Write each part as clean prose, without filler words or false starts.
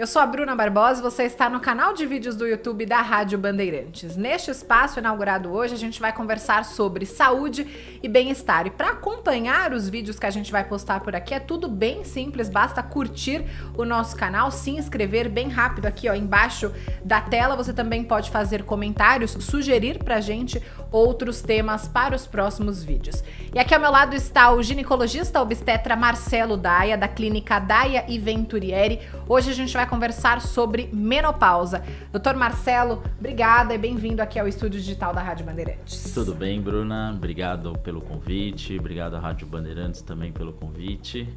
Eu sou a Bruna Barbosa e você está no canal de vídeos do YouTube da Rádio Bandeirantes. Neste espaço inaugurado hoje, a gente vai conversar sobre saúde e bem-estar. E para acompanhar os vídeos que a gente vai postar por aqui, é tudo bem simples, basta curtir o nosso canal, se inscrever bem rápido aqui, ó, embaixo da tela. Você também pode fazer comentários, sugerir pra gente outros temas para os próximos vídeos. E aqui ao meu lado está o ginecologista obstetra Marcelo Daia, da clínica Daia e Venturieri. Hoje a gente vai conversar sobre menopausa. Doutor Marcelo, obrigada e bem-vindo aqui ao estúdio digital da Rádio Bandeirantes. Tudo bem, Bruna? Obrigado pelo convite, obrigado à Rádio Bandeirantes também pelo convite.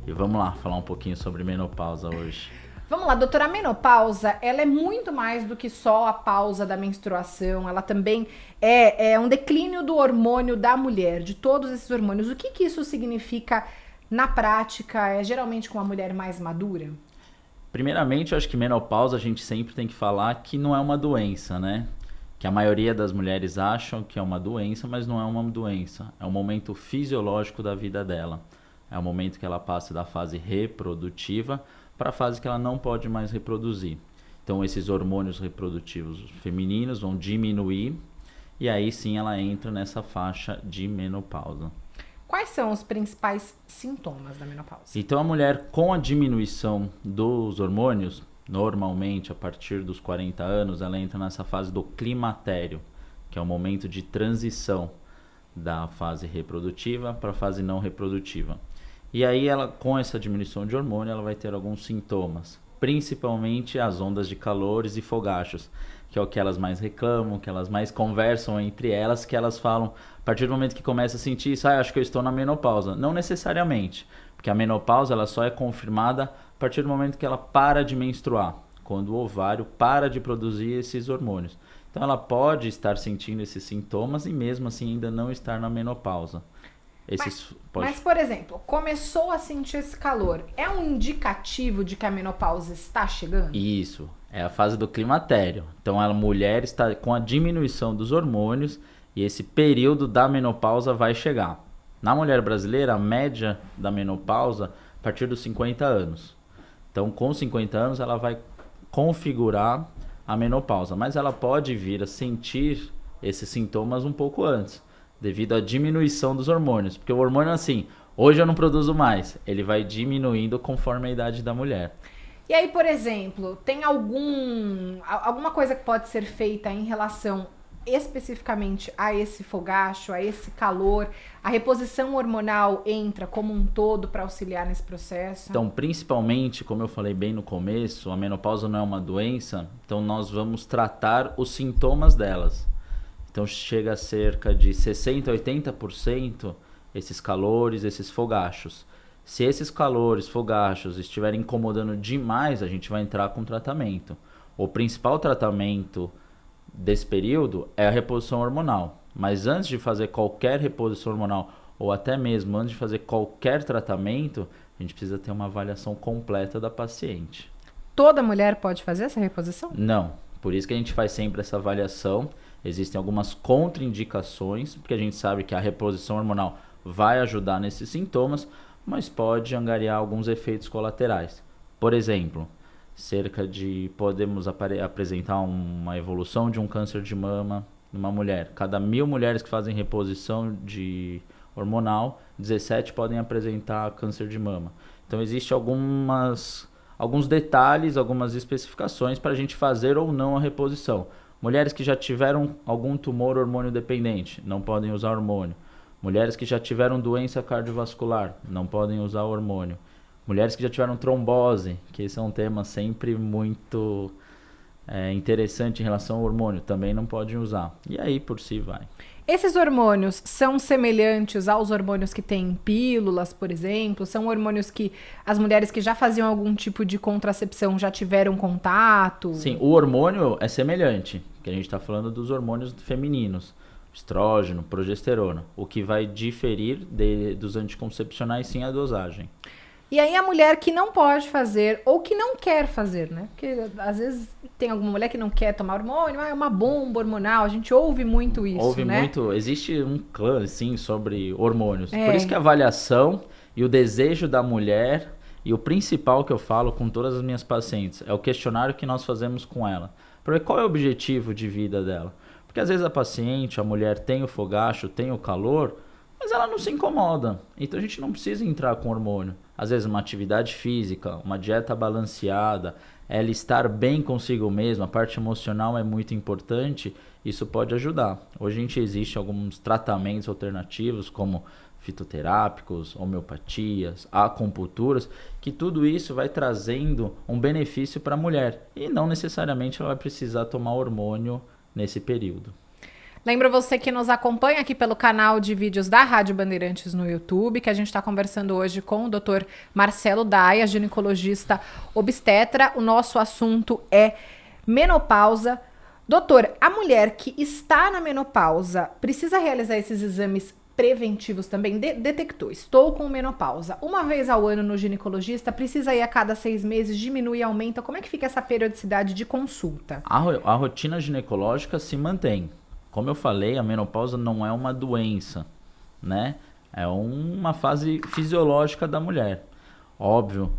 E vamos lá, falar um pouquinho sobre menopausa hoje. Vamos lá, doutora, a menopausa, ela é muito mais do que só a pausa da menstruação, ela também é um declínio do hormônio da mulher, de todos esses hormônios. O que isso significa na prática, geralmente com a mulher mais madura? Primeiramente, eu acho que menopausa a gente sempre tem que falar que não é uma doença, né? Que a maioria das mulheres acham que é uma doença, mas não é uma doença. É um momento fisiológico da vida dela. É o momento que ela passa da fase reprodutiva para a fase que ela não pode mais reproduzir. Então, esses hormônios reprodutivos femininos vão diminuir e aí sim ela entra nessa faixa de menopausa. Quais são os principais sintomas da menopausa? Então, a mulher com a diminuição dos hormônios, normalmente a partir dos 40 anos, ela entra nessa fase do climatério, que é o momento de transição da fase reprodutiva para a fase não reprodutiva. E aí, ela, com essa diminuição de hormônio, ela vai ter alguns sintomas, principalmente as ondas de calores e fogachos, que é o que elas mais reclamam, que elas mais conversam entre elas, que elas falam, a partir do momento que começa a sentir isso, acho que eu estou na menopausa. Não necessariamente, porque a menopausa ela só é confirmada a partir do momento que ela para de menstruar, quando o ovário para de produzir esses hormônios. Então ela pode estar sentindo esses sintomas e mesmo assim ainda não estar na menopausa. Mas, por exemplo, começou a sentir esse calor, é um indicativo de que a menopausa está chegando? Isso, é a fase do climatério. Então a mulher está com a diminuição dos hormônios e esse período da menopausa vai chegar. Na mulher brasileira, a média da menopausa a partir dos 50 anos. Então com 50 anos ela vai configurar a menopausa, mas ela pode vir a sentir esses sintomas um pouco antes, devido à diminuição dos hormônios. Porque o hormônio, assim, hoje eu não produzo mais, ele vai diminuindo conforme a idade da mulher. E aí, por exemplo, tem alguma coisa que pode ser feita em relação especificamente a esse fogacho, a esse calor? A reposição hormonal entra como um todo para auxiliar nesse processo? Então, principalmente, como eu falei bem no começo, a menopausa não é uma doença, então nós vamos tratar os sintomas delas. Então chega a cerca de 60% a 80% esses calores, esses fogachos. Se esses calores, fogachos estiverem incomodando demais, a gente vai entrar com tratamento. O principal tratamento desse período é a reposição hormonal. Mas antes de fazer qualquer reposição hormonal, ou até mesmo antes de fazer qualquer tratamento, a gente precisa ter uma avaliação completa da paciente. Toda mulher pode fazer essa reposição? Não. Por isso que a gente faz sempre essa avaliação. Existem algumas contraindicações, porque a gente sabe que a reposição hormonal vai ajudar nesses sintomas, mas pode angariar alguns efeitos colaterais. Por exemplo, podemos apresentar uma evolução de um câncer de mama numa mulher. Cada 1000 mulheres que fazem reposição de hormonal, 17 podem apresentar câncer de mama. Então, existem alguns detalhes, algumas especificações para a gente fazer ou não a reposição. Mulheres que já tiveram algum tumor hormônio dependente, não podem usar hormônio. Mulheres que já tiveram doença cardiovascular, não podem usar hormônio. Mulheres que já tiveram trombose, que esse é um tema sempre muito interessante em relação ao hormônio, também não podem usar. E aí por si vai. Esses hormônios são semelhantes aos hormônios que tem em pílulas, por exemplo? São hormônios que as mulheres que já faziam algum tipo de contracepção já tiveram contato? Sim, o hormônio é semelhante, que a gente está falando dos hormônios femininos, estrógeno, progesterona. O que vai diferir dos anticoncepcionais, sim, é a dosagem. E aí a mulher que não pode fazer ou que não quer fazer, né? Porque às vezes tem alguma mulher que não quer tomar hormônio, é uma bomba hormonal, a gente ouve muito isso, ouve né? Muito, existe um clã, sim, sobre hormônios. Por isso que a avaliação e o desejo da mulher E o principal que eu falo com todas as minhas pacientes é o questionário que nós fazemos com ela. Para ver qual é o objetivo de vida dela. Porque às vezes a paciente, a mulher tem o fogacho, tem o calor, mas ela não se incomoda. Então a gente não precisa entrar com hormônio. Às vezes uma atividade física, uma dieta balanceada, ela estar bem consigo mesma, a parte emocional é muito importante, isso pode ajudar. Hoje a gente existe alguns tratamentos alternativos, como fitoterápicos, homeopatias, acupunturas, que tudo isso vai trazendo um benefício para a mulher. E não necessariamente ela vai precisar tomar hormônio nesse período. Lembro você que nos acompanha aqui pelo canal de vídeos da Rádio Bandeirantes no YouTube, que a gente está conversando hoje com o Dr. Marcelo Daia, ginecologista obstetra. O nosso assunto é menopausa. Doutor, a mulher que está na menopausa precisa realizar esses exames preventivos também? Detectou, estou com menopausa. Uma vez ao ano no ginecologista, precisa ir a cada 6 meses, diminui e aumenta? Como é que fica essa periodicidade de consulta? A rotina ginecológica se mantém. Como eu falei, a menopausa não é uma doença, né? É uma fase fisiológica da mulher. Óbvio,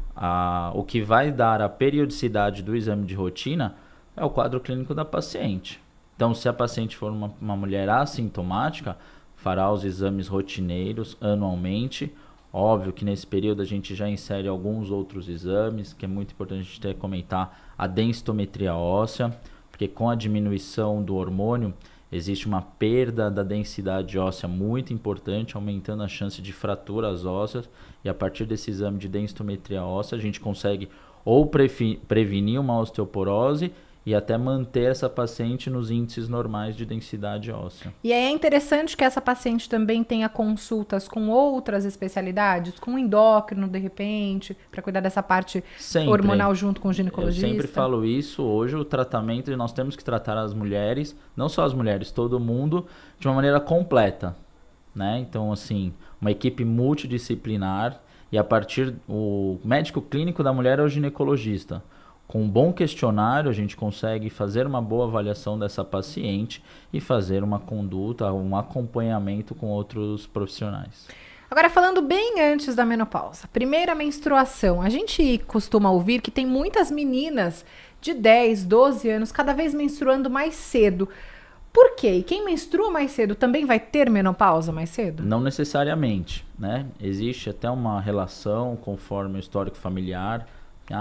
o que vai dar a periodicidade do exame de rotina é o quadro clínico da paciente. Então, se a paciente for uma mulher assintomática, fará os exames rotineiros anualmente. Óbvio que nesse período a gente já insere alguns outros exames, que é muito importante a gente ter que comentar a densitometria óssea, porque com a diminuição do hormônio, existe uma perda da densidade óssea muito importante, aumentando a chance de fraturas ósseas. E a partir desse exame de densitometria óssea, a gente consegue ou prevenir uma osteoporose e até manter essa paciente nos índices normais de densidade óssea. E é interessante que essa paciente também tenha consultas com outras especialidades, com endócrino, de repente, para cuidar dessa parte hormonal junto com o ginecologista. Eu sempre falo isso. Hoje o tratamento, nós temos que tratar as mulheres, não só as mulheres, todo mundo, de uma maneira completa, né? Então, assim, uma equipe multidisciplinar, e a partir o médico clínico da mulher é o ginecologista. Com um bom questionário, a gente consegue fazer uma boa avaliação dessa paciente e fazer uma conduta, um acompanhamento com outros profissionais. Agora, falando bem antes da menopausa, primeira menstruação. A gente costuma ouvir que tem muitas meninas de 10, 12 anos cada vez menstruando mais cedo. Por quê? E quem menstrua mais cedo também vai ter menopausa mais cedo? Não necessariamente, né? Existe até uma relação conforme o histórico familiar.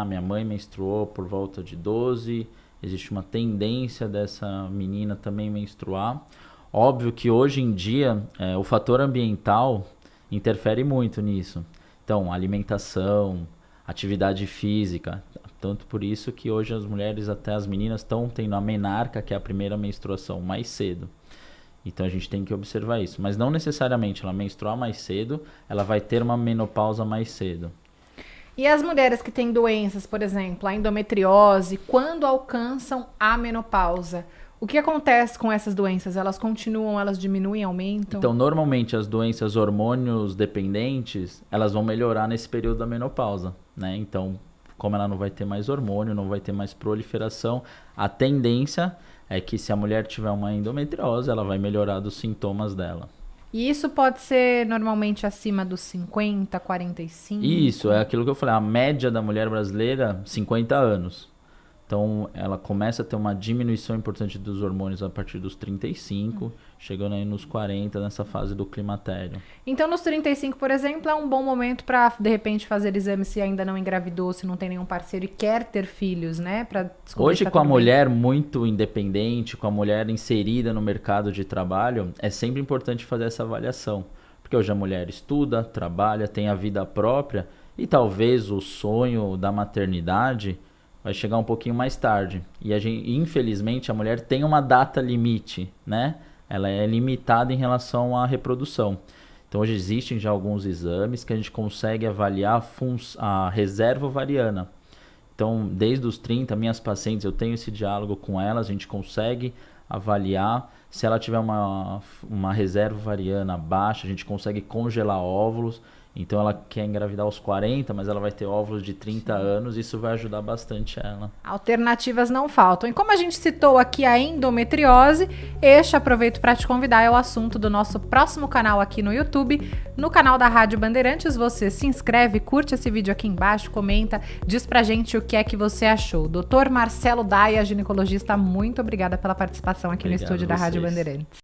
Minha mãe menstruou por volta de 12, existe uma tendência dessa menina também menstruar. Óbvio que hoje em dia o fator ambiental interfere muito nisso. Então, alimentação, atividade física, tanto por isso que hoje as mulheres, até as meninas, estão tendo a menarca, que é a primeira menstruação, mais cedo. Então a gente tem que observar isso. Mas não necessariamente ela menstruar mais cedo, ela vai ter uma menopausa mais cedo. E as mulheres que têm doenças, por exemplo, a endometriose, quando alcançam a menopausa, o que acontece com essas doenças? Elas continuam, elas diminuem, aumentam? Então, normalmente as doenças hormônios dependentes, elas vão melhorar nesse período da menopausa, né? Então, como ela não vai ter mais hormônio, não vai ter mais proliferação, a tendência é que se a mulher tiver uma endometriose, ela vai melhorar dos sintomas dela. E isso pode ser normalmente acima dos 50, 45? Isso, é aquilo que eu falei, a média da mulher brasileira, 50 anos. Então, ela começa a ter uma diminuição importante dos hormônios a partir dos 35, chegando aí nos 40, nessa fase do climatério. Então, nos 35, por exemplo, é um bom momento para, de repente, fazer exame se ainda não engravidou, se não tem nenhum parceiro e quer ter filhos, né? Pra hoje, com a mulher muito independente, com a mulher inserida no mercado de trabalho, é sempre importante fazer essa avaliação. Porque hoje a mulher estuda, trabalha, tem a vida própria e talvez o sonho da maternidade vai chegar um pouquinho mais tarde. E infelizmente, a mulher tem uma data limite, né? Ela é limitada em relação à reprodução. Então, hoje existem já alguns exames que a gente consegue avaliar a reserva ovariana. Então, desde os 30, minhas pacientes, eu tenho esse diálogo com elas, a gente consegue avaliar. Se ela tiver uma reserva ovariana baixa, a gente consegue congelar óvulos Então ela quer engravidar aos 40, mas ela vai ter óvulos de 30 anos, isso vai ajudar bastante ela. Alternativas não faltam. E como a gente citou aqui a endometriose, aproveito para te convidar, é o assunto do nosso próximo canal aqui no YouTube, no canal da Rádio Bandeirantes. Você se inscreve, curte esse vídeo aqui embaixo, comenta, diz pra gente o que é que você achou. Dr. Marcelo Daia, ginecologista, muito obrigada pela participação aqui no estúdio da Rádio Bandeirantes.